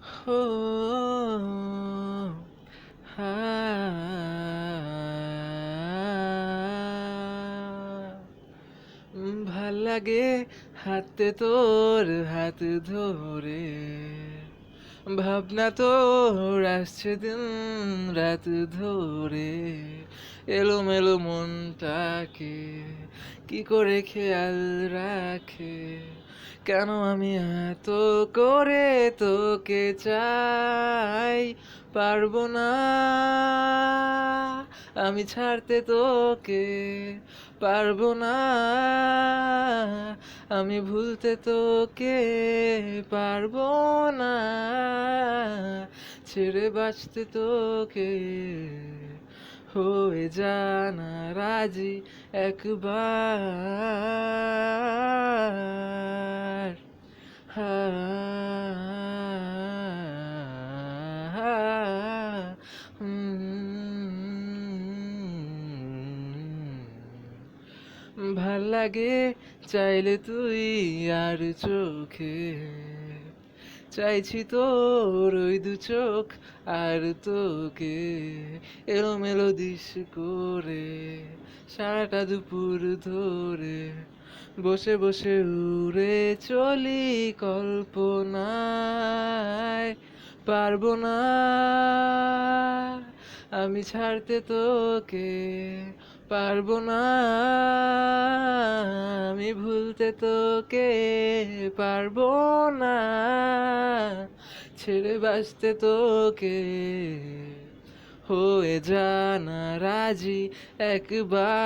হো হা ভাল লাগে হাতে তোর হাত ধরে, ভাবনা তোর আসছে দিন রাত ধরে, এলোমেলো মনটাকে কি করে খেয়াল রাখে, কেন আমি এত করে তোকে চাই, পারবো না আমি ছাড়তে তোকে, পারবো না আমি ভুলতে তোকে, পারবো না ছেড়ে বাঁচতে তোকে, হয়ে জানা রাজি একবার। হা ভাল লাগে চাইলে তুই আর চোখে, চাইছি তোর ওই দু চোখ আর তোকে, এলোমেলো দিস করে সারাটা দুপুর ধরে, বসে বসে উড়ে চলি কল্পনায়, পারবো না আমি ছাড়তে তোকে, পারবো না আমি ভুলতে তোকে, পারবো না ছেড়ে বাঁচতে তোকে, হয়ে জানা রাজি একবার।